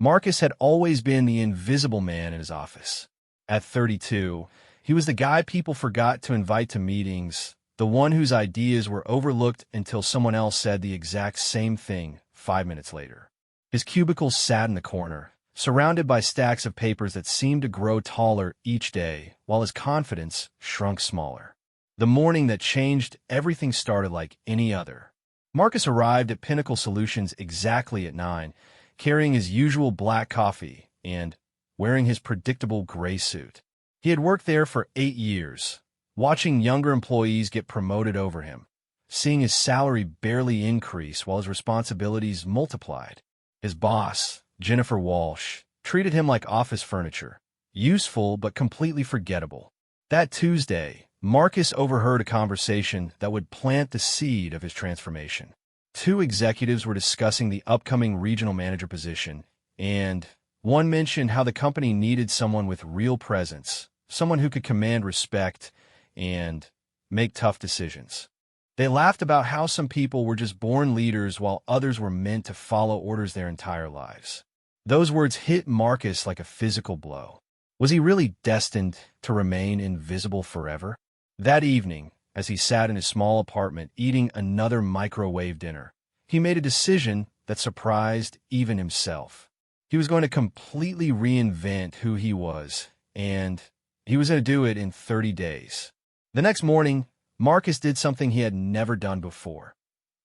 Marcus had always been the invisible man in his office. At 32, he was the guy people forgot to invite to meetings, the one whose ideas were overlooked until someone else said the exact same thing 5 minutes later. His cubicle sat in the corner, surrounded by stacks of papers that seemed to grow taller each day, while his confidence shrunk smaller. The morning that changed everything started like any other. Marcus arrived at Pinnacle Solutions exactly at 9, carrying his usual black coffee and wearing his predictable gray suit. He had worked there for 8 years, watching younger employees get promoted over him, seeing his salary barely increase while his responsibilities multiplied. His boss, Jennifer Walsh, treated him like office furniture, useful but completely forgettable. That Tuesday, Marcus overheard a conversation that would plant the seed of his transformation. Two executives were discussing the upcoming regional manager position, and one mentioned how the company needed someone with real presence, someone who could command respect and make tough decisions. They laughed about how some people were just born leaders while others were meant to follow orders their entire lives. Those words hit Marcus like a physical blow. Was he really destined to remain invisible forever? That evening, as he sat in his small apartment eating another microwave dinner, he made a decision that surprised even himself. He was going to completely reinvent who he was, and he was going to do it in 30 days. The next morning, Marcus did something he had never done before.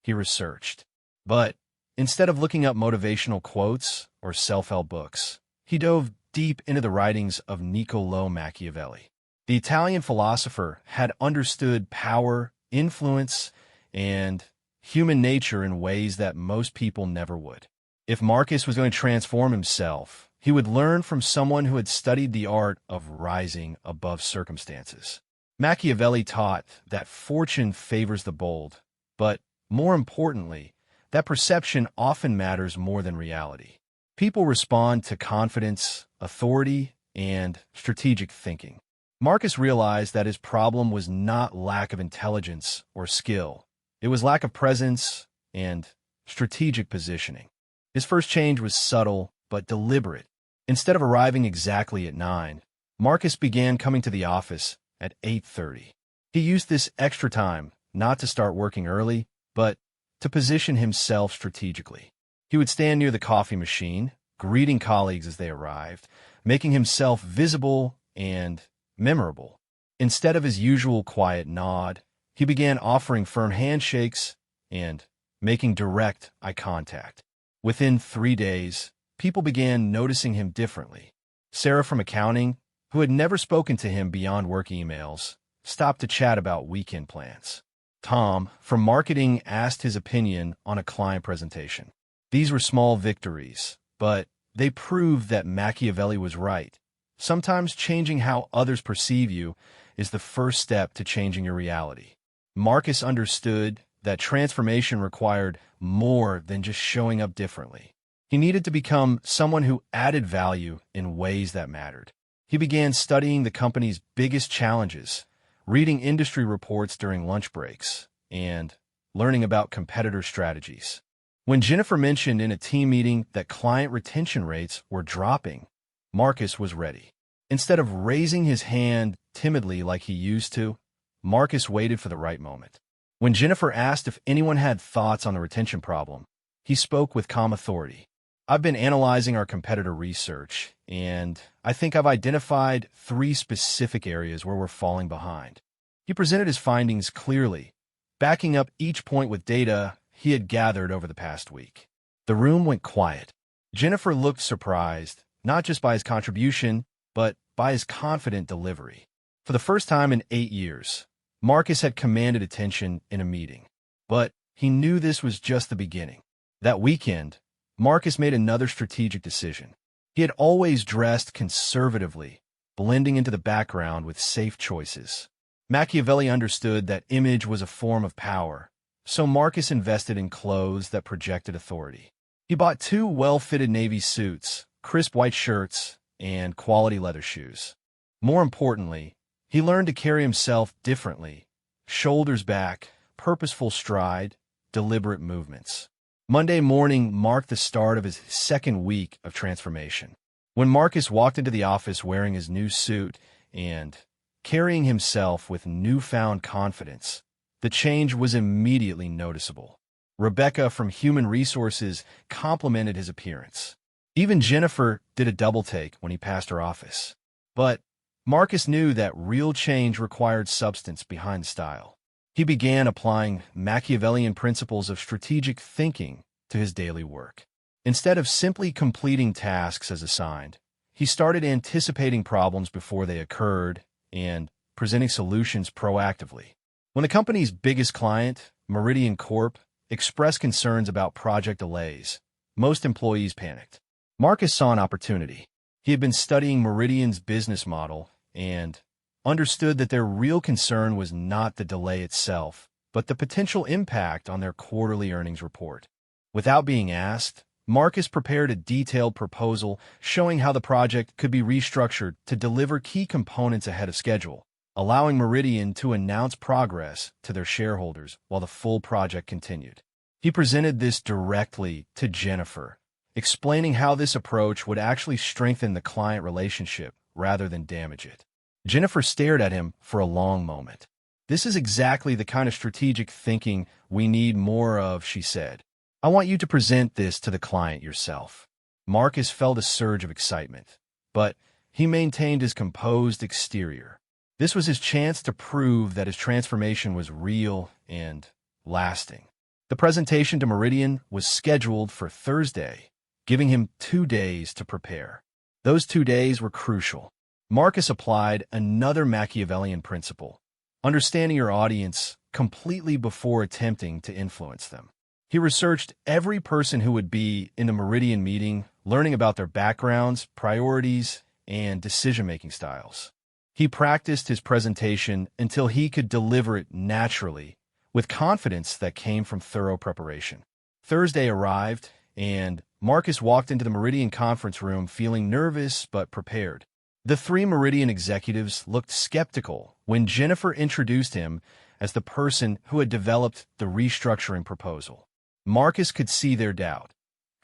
He researched. But instead of looking up motivational quotes or self-help books, he dove deep into the writings of Niccolò Machiavelli. The Italian philosopher had understood power, influence, and human nature in ways that most people never would. If Marcus was going to transform himself, he would learn from someone who had studied the art of rising above circumstances. Machiavelli taught that fortune favors the bold, but more importantly, that perception often matters more than reality. People respond to confidence, authority, and strategic thinking. Marcus realized that his problem was not lack of intelligence or skill. It was lack of presence and strategic positioning. His first change was subtle but deliberate. Instead of arriving exactly at 9, Marcus began coming to the office at 8:30. He used this extra time not to start working early, but to position himself strategically. He would stand near the coffee machine, greeting colleagues as they arrived, making himself visible and memorable. Instead of his usual quiet nod, he began offering firm handshakes and making direct eye contact. Within 3 days, people began noticing him differently. Sarah from accounting, who had never spoken to him beyond work emails, stopped to chat about weekend plans. Tom from marketing asked his opinion on a client presentation. These were small victories, but they proved that Machiavelli was right. Sometimes changing how others perceive you is the first step to changing your reality. Marcus understood that transformation required more than just showing up differently. He needed to become someone who added value in ways that mattered. He began studying the company's biggest challenges, reading industry reports during lunch breaks, and learning about competitor strategies. When Jennifer mentioned in a team meeting that client retention rates were dropping, Marcus was ready. Instead of raising his hand timidly like he used to, Marcus waited for the right moment. When Jennifer asked if anyone had thoughts on the retention problem, he spoke with calm authority. I've been analyzing our competitor research, and I think I've identified 3 specific areas where we're falling behind. He presented his findings clearly, backing up each point with data he had gathered over the past week. The room went quiet. Jennifer looked surprised, not just by his contribution, but by his confident delivery. For the first time in 8 years, Marcus had commanded attention in a meeting. But he knew this was just the beginning. That weekend, Marcus made another strategic decision. He had always dressed conservatively, blending into the background with safe choices. Machiavelli understood that image was a form of power, so Marcus invested in clothes that projected authority. He bought 2 well-fitted navy suits, crisp white shirts, and quality leather shoes. More importantly, he learned to carry himself differently, shoulders back, purposeful stride, deliberate movements. Monday morning marked the start of his second week of transformation. When Marcus walked into the office wearing his new suit and carrying himself with newfound confidence, the change was immediately noticeable. Rebecca from Human Resources complimented his appearance. Even Jennifer did a double-take when he passed her office. But Marcus knew that real change required substance behind style. He began applying Machiavellian principles of strategic thinking to his daily work. Instead of simply completing tasks as assigned, he started anticipating problems before they occurred and presenting solutions proactively. When the company's biggest client, Meridian Corp, expressed concerns about project delays, most employees panicked. Marcus saw an opportunity. He had been studying Meridian's business model and understood that their real concern was not the delay itself, but the potential impact on their quarterly earnings report. Without being asked, Marcus prepared a detailed proposal showing how the project could be restructured to deliver key components ahead of schedule, allowing Meridian to announce progress to their shareholders while the full project continued. He presented this directly to Jennifer, explaining how this approach would actually strengthen the client relationship rather than damage it. Jennifer stared at him for a long moment. "This is exactly the kind of strategic thinking we need more of," she said. "I want you to present this to the client yourself." Marcus felt a surge of excitement, but he maintained his composed exterior. This was his chance to prove that his transformation was real and lasting. The presentation to Meridian was scheduled for Thursday, giving him 2 days to prepare. Those 2 days were crucial. Marcus applied another Machiavellian principle, understanding your audience completely before attempting to influence them. He researched every person who would be in the Meridian meeting, learning about their backgrounds, priorities, and decision-making styles. He practiced his presentation until he could deliver it naturally, with confidence that came from thorough preparation. Thursday arrived, and Marcus walked into the Meridian conference room feeling nervous but prepared. The 3 Meridian executives looked skeptical when Jennifer introduced him as the person who had developed the restructuring proposal. Marcus could see their doubt.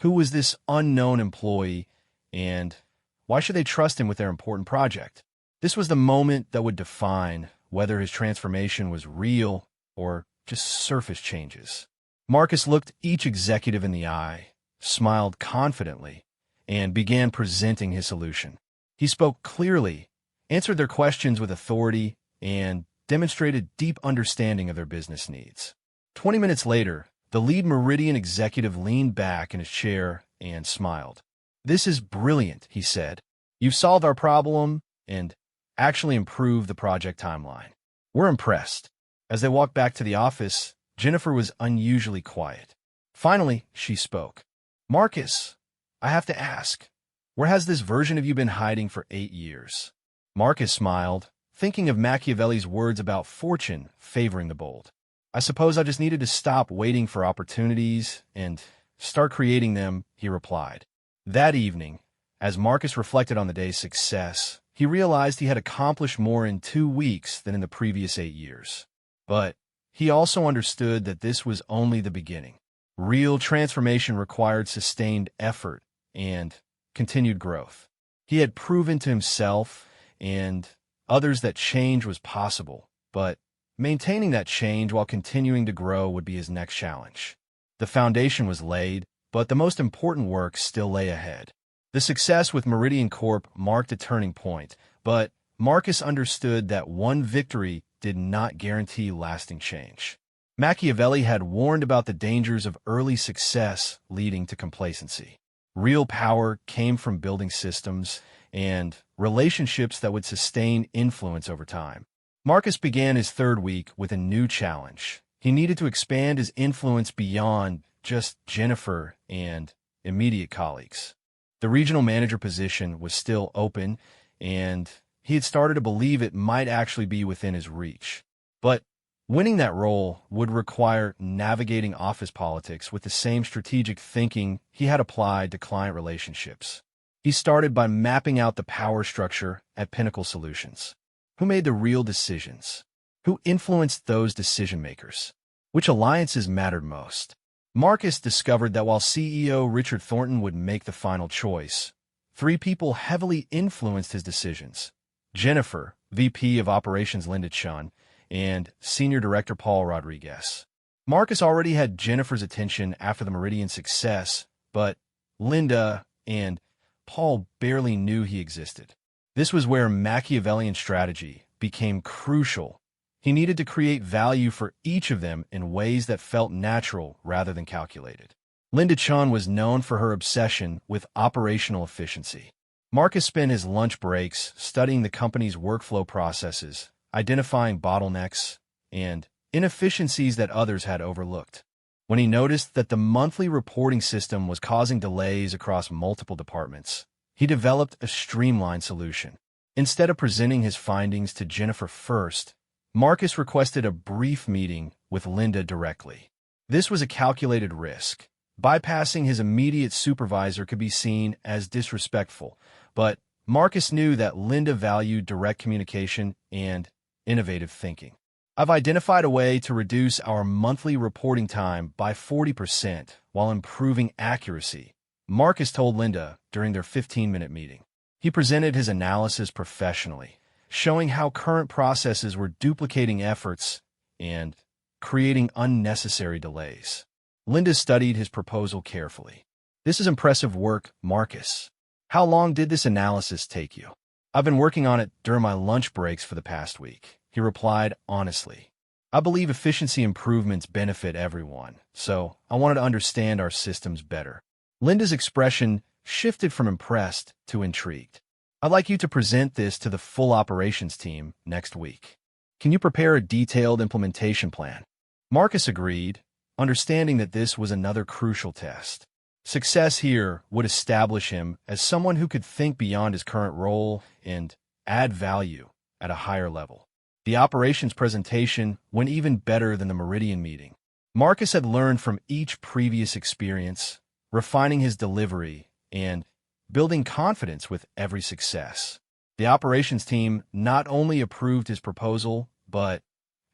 Who was this unknown employee, and why should they trust him with their important project? This was the moment that would define whether his transformation was real or just surface changes. Marcus looked each executive in the eye, smiled confidently, and began presenting his solution. He spoke clearly, answered their questions with authority, and demonstrated deep understanding of their business needs. 20 minutes later, the lead Meridian executive leaned back in his chair and smiled. "This is brilliant," he said. "You've solved our problem and actually improved the project timeline. We're impressed." As they walked back to the office, Jennifer was unusually quiet. Finally, she spoke. "Marcus, I have to ask, where has this version of you been hiding for 8 years? Marcus smiled, thinking of Machiavelli's words about fortune favoring the bold. "I suppose I just needed to stop waiting for opportunities and start creating them," he replied. That evening, as Marcus reflected on the day's success, he realized he had accomplished more in 2 weeks than in the previous 8 years. But he also understood that this was only the beginning. Real transformation required sustained effort and continued growth. He had proven to himself and others that change was possible, but maintaining that change while continuing to grow would be his next challenge. The foundation was laid, but the most important work still lay ahead. The success with Meridian Corp marked a turning point, but Marcus understood that one victory did not guarantee lasting change. Machiavelli had warned about the dangers of early success leading to complacency. Real power came from building systems and relationships that would sustain influence over time. Marcus began his 3rd week with a new challenge. He needed to expand his influence beyond just Jennifer and immediate colleagues. The regional manager position was still open, and he had started to believe it might actually be within his reach. But winning that role would require navigating office politics with the same strategic thinking he had applied to client relationships. He started by mapping out the power structure at Pinnacle Solutions. Who made the real decisions? Who influenced those decision makers? Which alliances mattered most? Marcus discovered that while CEO Richard Thornton would make the final choice, three people heavily influenced his decisions: Jennifer, VP of Operations Linda Chun, and Senior Director Paul Rodriguez. Marcus already had Jennifer's attention after the Meridian success, but Linda and Paul barely knew he existed. This was where Machiavellian strategy became crucial. He needed to create value for each of them in ways that felt natural rather than calculated. Linda Chun was known for her obsession with operational efficiency. Marcus spent his lunch breaks studying the company's workflow processes, identifying bottlenecks and inefficiencies that others had overlooked. When he noticed that the monthly reporting system was causing delays across multiple departments, he developed a streamlined solution. Instead of presenting his findings to Jennifer first, Marcus requested a brief meeting with Linda directly. This was a calculated risk. Bypassing his immediate supervisor could be seen as disrespectful, but Marcus knew that Linda valued direct communication and innovative thinking. "I've identified a way to reduce our monthly reporting time by 40% while improving accuracy," Marcus told Linda during their 15-minute meeting. He presented his analysis professionally, showing how current processes were duplicating efforts and creating unnecessary delays. Linda studied his proposal carefully. "This is impressive work, Marcus. How long did this analysis take you?" "I've been working on it during my lunch breaks for the past week," he replied honestly. "I believe efficiency improvements benefit everyone, so I wanted to understand our systems better." Linda's expression shifted from impressed to intrigued. "I'd like you to present this to the full operations team next week. Can you prepare a detailed implementation plan?" Marcus agreed, understanding that this was another crucial test. Success here would establish him as someone who could think beyond his current role and add value at a higher level. The operations presentation went even better than the Meridian meeting. Marcus had learned from each previous experience, refining his delivery and building confidence with every success. The operations team not only approved his proposal, but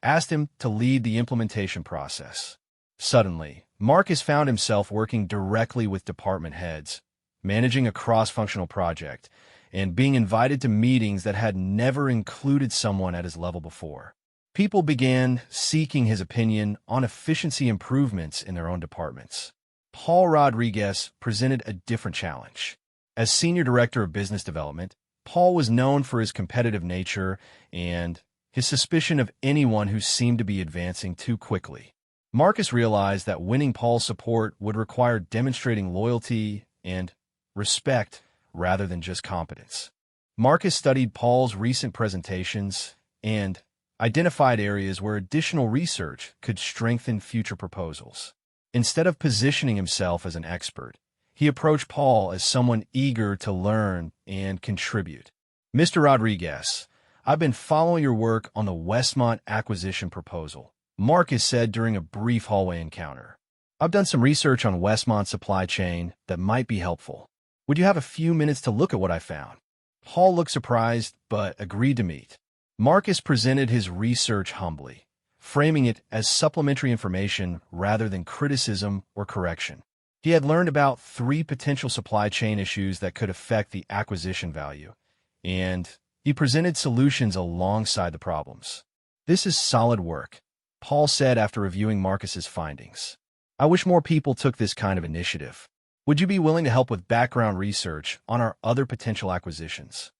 asked him to lead the implementation process. Suddenly, Marcus found himself working directly with department heads, managing a cross-functional project, and being invited to meetings that had never included someone at his level before. People began seeking his opinion on efficiency improvements in their own departments. Paul Rodriguez presented a different challenge. As Senior Director of Business Development, Paul was known for his competitive nature and his suspicion of anyone who seemed to be advancing too quickly. Marcus realized that winning Paul's support would require demonstrating loyalty and respect rather than just competence. Marcus studied Paul's recent presentations and identified areas where additional research could strengthen future proposals. Instead of positioning himself as an expert, he approached Paul as someone eager to learn and contribute. "Mr. Rodriguez, I've been following your work on the Westmont acquisition proposal," Marcus said during a brief hallway encounter. "I've done some research on Westmont's supply chain that might be helpful. Would you have a few minutes to look at what I found?" Paul looked surprised, but agreed to meet. Marcus presented his research humbly, framing it as supplementary information rather than criticism or correction. He had learned about 3 potential supply chain issues that could affect the acquisition value, and he presented solutions alongside the problems. "This is solid work," Paul said after reviewing Marcus's findings. "I wish more people took this kind of initiative. Would you be willing to help with background research on our other potential acquisitions?"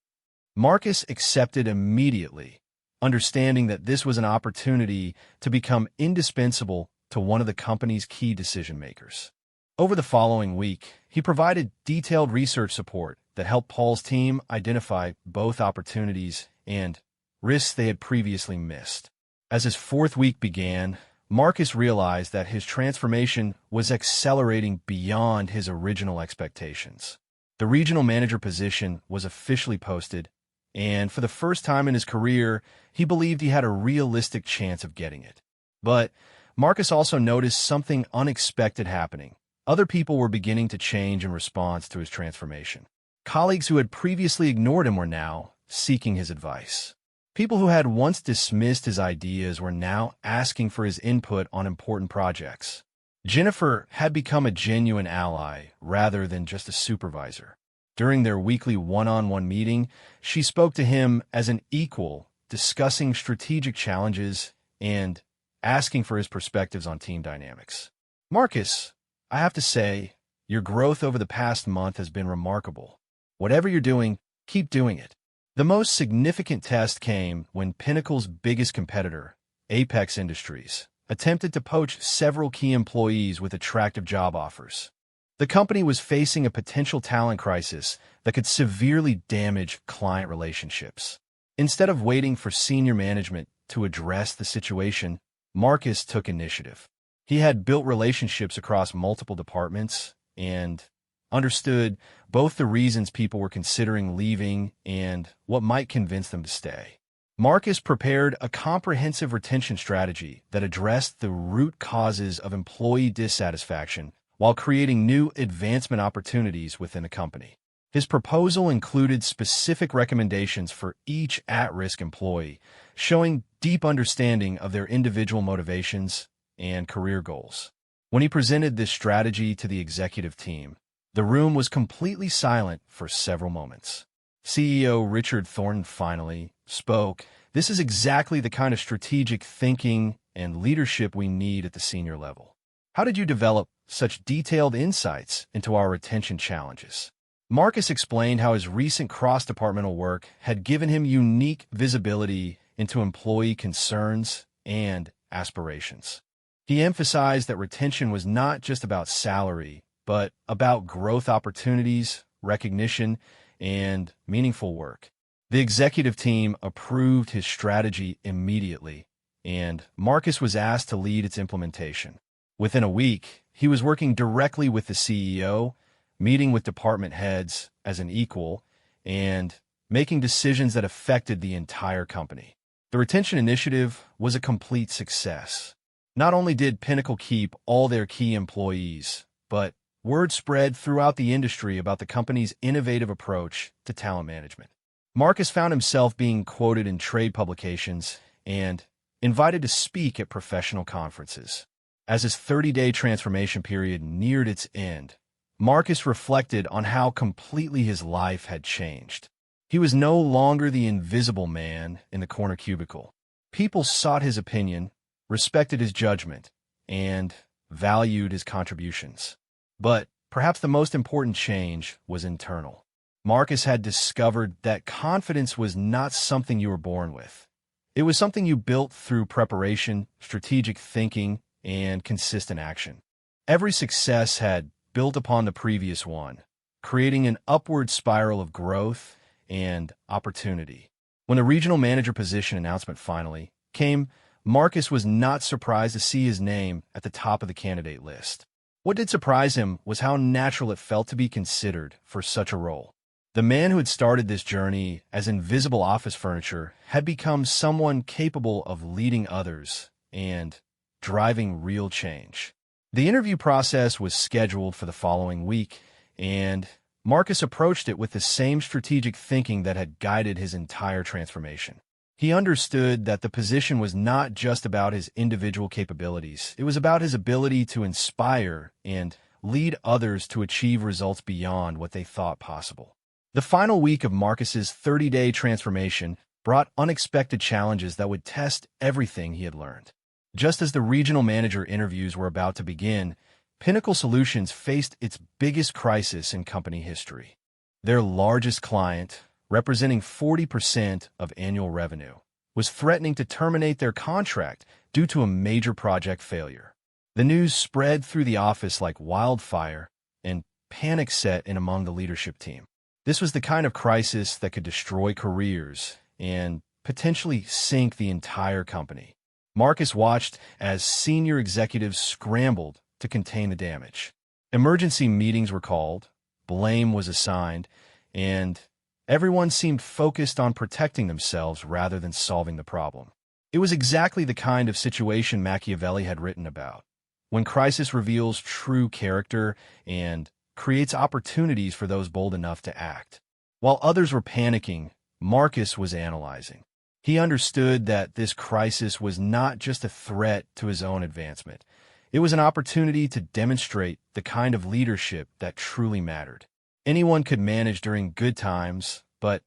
Marcus accepted immediately, understanding that this was an opportunity to become indispensable to one of the company's key decision-makers. Over the following week, he provided detailed research support that helped Paul's team identify both opportunities and risks they had previously missed. As his 4th week began, Marcus realized that his transformation was accelerating beyond his original expectations. The regional manager position was officially posted, and for the first time in his career, he believed he had a realistic chance of getting it. But Marcus also noticed something unexpected happening. Other people were beginning to change in response to his transformation. Colleagues who had previously ignored him were now seeking his advice. People who had once dismissed his ideas were now asking for his input on important projects. Jennifer had become a genuine ally rather than just a supervisor. During their weekly one-on-one meeting, she spoke to him as an equal, discussing strategic challenges and asking for his perspectives on team dynamics. Marcus, I have to say, your growth over the past month has been remarkable. Whatever you're doing, keep doing it. The most significant test came when Pinnacle's biggest competitor, Apex Industries, attempted to poach several key employees with attractive job offers. The company was facing a potential talent crisis that could severely damage client relationships. Instead of waiting for senior management to address the situation, Marcus took initiative. He had built relationships across multiple departments and understood both the reasons people were considering leaving and what might convince them to stay. Marcus prepared a comprehensive retention strategy that addressed the root causes of employee dissatisfaction while creating new advancement opportunities within the company. His proposal included specific recommendations for each at-risk employee, showing deep understanding of their individual motivations and career goals. When he presented this strategy to the executive team, the room was completely silent for several moments. CEO Richard Thornton finally spoke. "This is exactly the kind of strategic thinking and leadership we need at the senior level. How did you develop such detailed insights into our retention challenges?" Marcus explained how his recent cross-departmental work had given him unique visibility into employee concerns and aspirations. He emphasized that retention was not just about salary, but about growth opportunities, recognition, and meaningful work. The executive team approved his strategy immediately, and Marcus was asked to lead its implementation. Within a week, he was working directly with the CEO, meeting with department heads as an equal, and making decisions that affected the entire company. The retention initiative was a complete success. Not only did Pinnacle keep all their key employees, but word spread throughout the industry about the company's innovative approach to talent management. Marcus found himself being quoted in trade publications and invited to speak at professional conferences. As his 30-day transformation period neared its end, Marcus reflected on how completely his life had changed. He was no longer the invisible man in the corner cubicle. People sought his opinion, respected his judgment, and valued his contributions. But perhaps the most important change was internal. Marcus had discovered that confidence was not something you were born with. It was something you built through preparation, strategic thinking, and consistent action. Every success had built upon the previous one, creating an upward spiral of growth and opportunity. When the regional manager position announcement finally came, Marcus was not surprised to see his name at the top of the candidate list. What did surprise him was how natural it felt to be considered for such a role. The man who had started this journey as invisible office furniture had become someone capable of leading others and driving real change. The interview process was scheduled for the following week, and Marcus approached it with the same strategic thinking that had guided his entire transformation. He understood that the position was not just about his individual capabilities. It was about his ability to inspire and lead others to achieve results beyond what they thought possible. The final week of Marcus's 30-day transformation brought unexpected challenges that would test everything he had learned. Just as the regional manager interviews were about to begin, Pinnacle Solutions faced its biggest crisis in company history. Their largest client, representing 40% of annual revenue, was threatening to terminate their contract due to a major project failure. The news spread through the office like wildfire, and panic set in among the leadership team. This was the kind of crisis that could destroy careers and potentially sink the entire company. Marcus watched as senior executives scrambled to contain the damage. Emergency meetings were called, blame was assigned, and everyone seemed focused on protecting themselves rather than solving the problem. It was exactly the kind of situation Machiavelli had written about, when crisis reveals true character and creates opportunities for those bold enough to act. While others were panicking, Marcus was analyzing. He understood that this crisis was not just a threat to his own advancement. It was an opportunity to demonstrate the kind of leadership that truly mattered. Anyone could manage during good times, but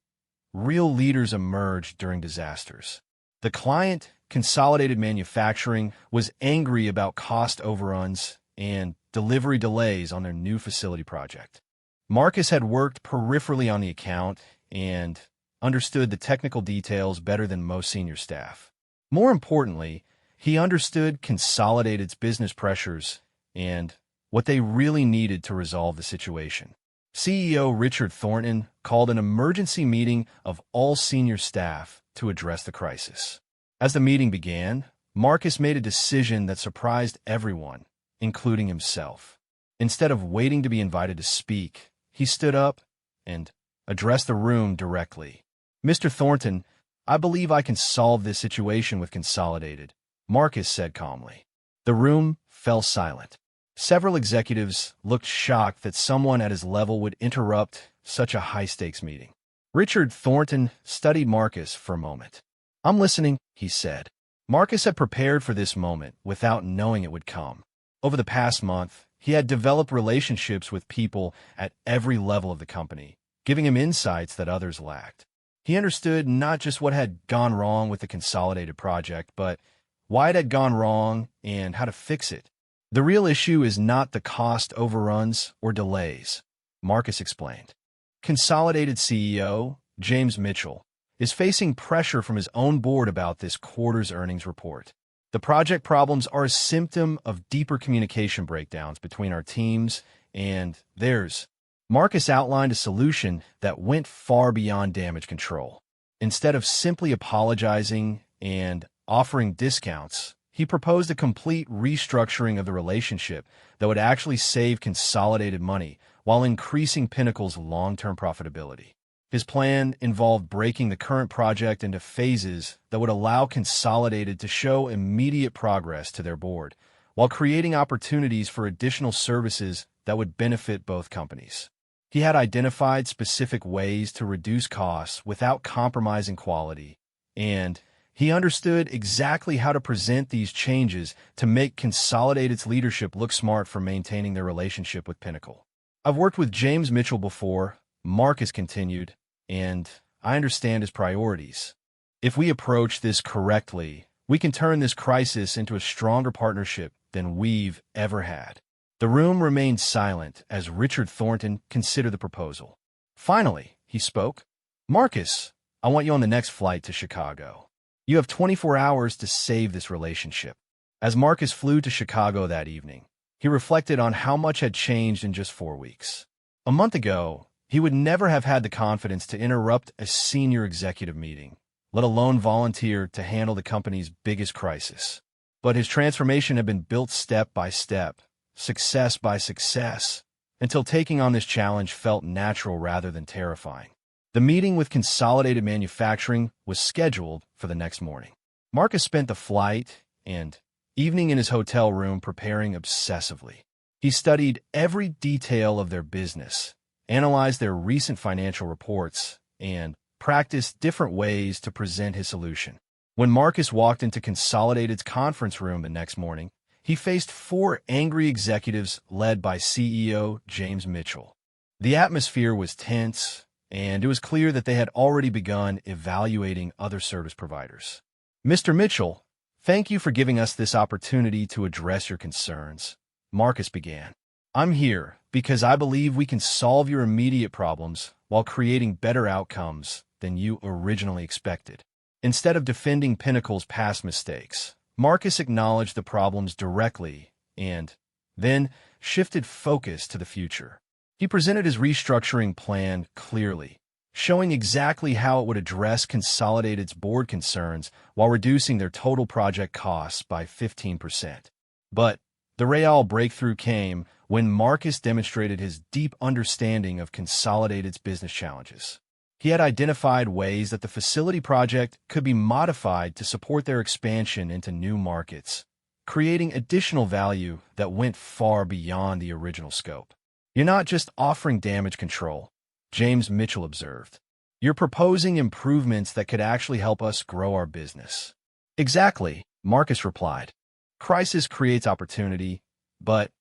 real leaders emerged during disasters. The client, Consolidated Manufacturing, was angry about cost overruns and delivery delays on their new facility project. Marcus had worked peripherally on the account and understood the technical details better than most senior staff. More importantly, he understood Consolidated's business pressures and what they really needed to resolve the situation. CEO Richard Thornton called an emergency meeting of all senior staff to address the crisis. As the meeting began, Marcus made a decision that surprised everyone, including himself. Instead of waiting to be invited to speak, he stood up and addressed the room directly. "Mr. Thornton, I believe I can solve this situation with Consolidated," Marcus said calmly. The room fell silent. Several executives looked shocked that someone at his level would interrupt such a high-stakes meeting. Richard Thornton studied Marcus for a moment. "I'm listening," he said. Marcus had prepared for this moment without knowing it would come. Over the past month, he had developed relationships with people at every level of the company, giving him insights that others lacked. He understood not just what had gone wrong with the Consolidated project, but why it had gone wrong and how to fix it. "The real issue is not the cost overruns or delays," Marcus explained. Consolidated CEO, James Mitchell, is facing pressure from his own board about this quarter's earnings report. The project problems are a symptom of deeper communication breakdowns between our teams and theirs. Marcus outlined a solution that went far beyond damage control. Instead of simply apologizing and offering discounts, he proposed a complete restructuring of the relationship that would actually save Consolidated money while increasing Pinnacle's long-term profitability. His plan involved breaking the current project into phases that would allow Consolidated to show immediate progress to their board, while creating opportunities for additional services that would benefit both companies. He had identified specific ways to reduce costs without compromising quality, and he understood exactly how to present these changes to make Consolidated's leadership look smart for maintaining their relationship with Pinnacle. "I've worked with James Mitchell before," Marcus continued, "and I understand his priorities. If we approach this correctly, we can turn this crisis into a stronger partnership than we've ever had." The room remained silent as Richard Thornton considered the proposal. Finally, he spoke. "Marcus, I want you on the next flight to Chicago. You have 24 hours to save this relationship." As Marcus flew to Chicago that evening, he reflected on how much had changed in just 4 weeks. A month ago, he would never have had the confidence to interrupt a senior executive meeting, let alone volunteer to handle the company's biggest crisis. But his transformation had been built step by step, success by success, until taking on this challenge felt natural rather than terrifying. The meeting with Consolidated Manufacturing was scheduled for the next morning. Marcus spent the flight and evening in his hotel room preparing obsessively. He studied every detail of their business, analyzed their recent financial reports, and practiced different ways to present his solution. When Marcus walked into Consolidated's conference room the next morning, he faced 4 angry executives led by CEO James Mitchell. The atmosphere was tense, and it was clear that they had already begun evaluating other service providers. "Mr. Mitchell, thank you for giving us this opportunity to address your concerns," Marcus began. "I'm here because I believe we can solve your immediate problems while creating better outcomes than you originally expected." Instead of defending Pinnacle's past mistakes, Marcus acknowledged the problems directly and then shifted focus to the future. He presented his restructuring plan clearly, showing exactly how it would address Consolidated's board concerns while reducing their total project costs by 15%. But the real breakthrough came when Marcus demonstrated his deep understanding of Consolidated's business challenges. He had identified ways that the facility project could be modified to support their expansion into new markets, creating additional value that went far beyond the original scope. "You're not just offering damage control," James Mitchell observed. "You're proposing improvements that could actually help us grow our business." "Exactly," Marcus replied. Crisis creates opportunity, but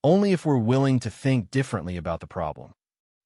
only if we're willing to think differently about the problem.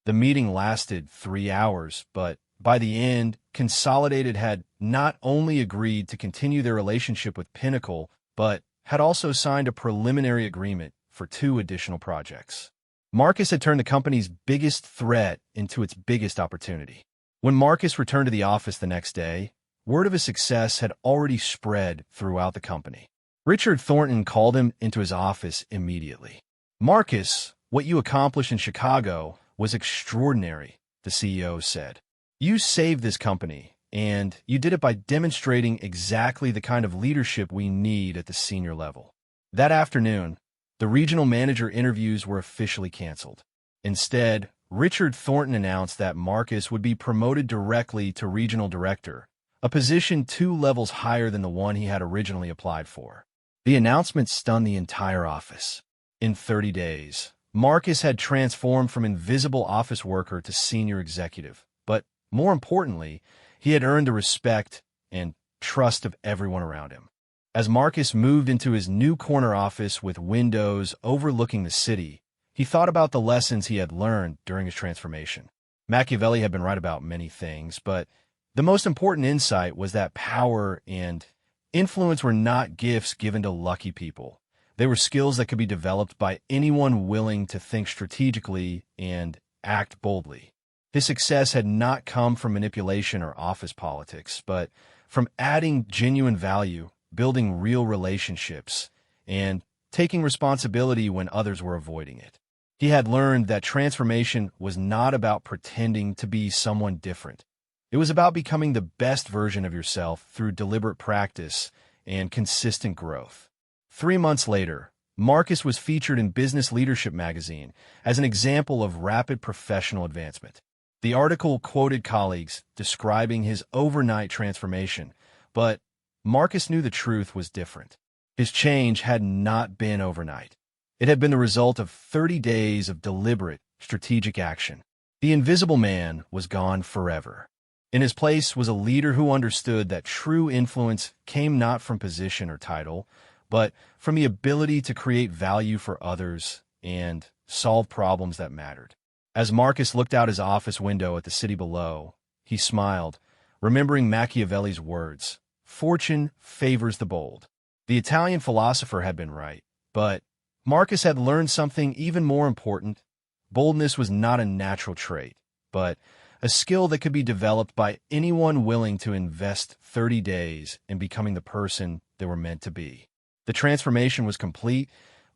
The meeting lasted 3 hours, but by the end, Consolidated had not only agreed to continue their relationship with Pinnacle, but had also signed a preliminary agreement for 2 additional projects. Marcus had turned the company's biggest threat into its biggest opportunity. When Marcus returned to the office the next day, word of his success had already spread throughout the company. Richard Thornton called him into his office immediately. "Marcus, what you accomplished in Chicago was extraordinary," the CEO said. "You saved this company, and you did it by demonstrating exactly the kind of leadership we need at the senior level." That afternoon, the regional manager interviews were officially canceled. Instead, Richard Thornton announced that Marcus would be promoted directly to regional director, a position 2 levels higher than the one he had originally applied for. The announcement stunned the entire office. In 30 days, Marcus had transformed from invisible office worker to senior executive, but more importantly, he had earned the respect and trust of everyone around him. As Marcus moved into his new corner office with windows overlooking the city, he thought about the lessons he had learned during his transformation. Machiavelli had been right about many things, but the most important insight was that power and influence were not gifts given to lucky people. They were skills that could be developed by anyone willing to think strategically and act boldly. His success had not come from manipulation or office politics, but from adding genuine value, building real relationships, and taking responsibility when others were avoiding it. He had learned that transformation was not about pretending to be someone different. It was about becoming the best version of yourself through deliberate practice and consistent growth. 3 months later, Marcus was featured in Business Leadership magazine as an example of rapid professional advancement. The article quoted colleagues describing his overnight transformation, but Marcus knew the truth was different. His change had not been overnight. It had been the result of 30 days of deliberate, strategic action. The invisible man was gone forever. In his place was a leader who understood that true influence came not from position or title, but from the ability to create value for others and solve problems that mattered. As Marcus looked out his office window at the city below, he smiled, remembering Machiavelli's words, "Fortune favors the bold." The Italian philosopher had been right, but Marcus had learned something even more important. Boldness was not a natural trait, but a skill that could be developed by anyone willing to invest 30 days in becoming the person they were meant to be. The transformation was complete,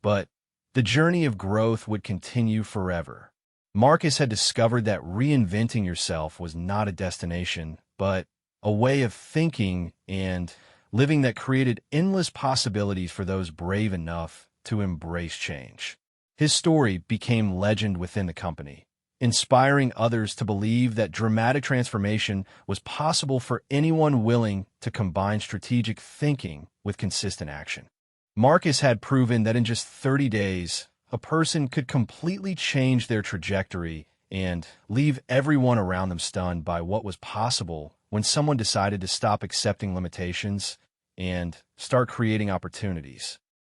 but the journey of growth would continue forever. Marcus had discovered that reinventing yourself was not a destination, but a way of thinking and living that created endless possibilities for those brave enough to embrace change. His story became legend within the company, inspiring others to believe that dramatic transformation was possible for anyone willing to combine strategic thinking with consistent action. Marcus had proven that in just 30 days, a person could completely change their trajectory and leave everyone around them stunned by what was possible when someone decided to stop accepting limitations and start creating opportunities.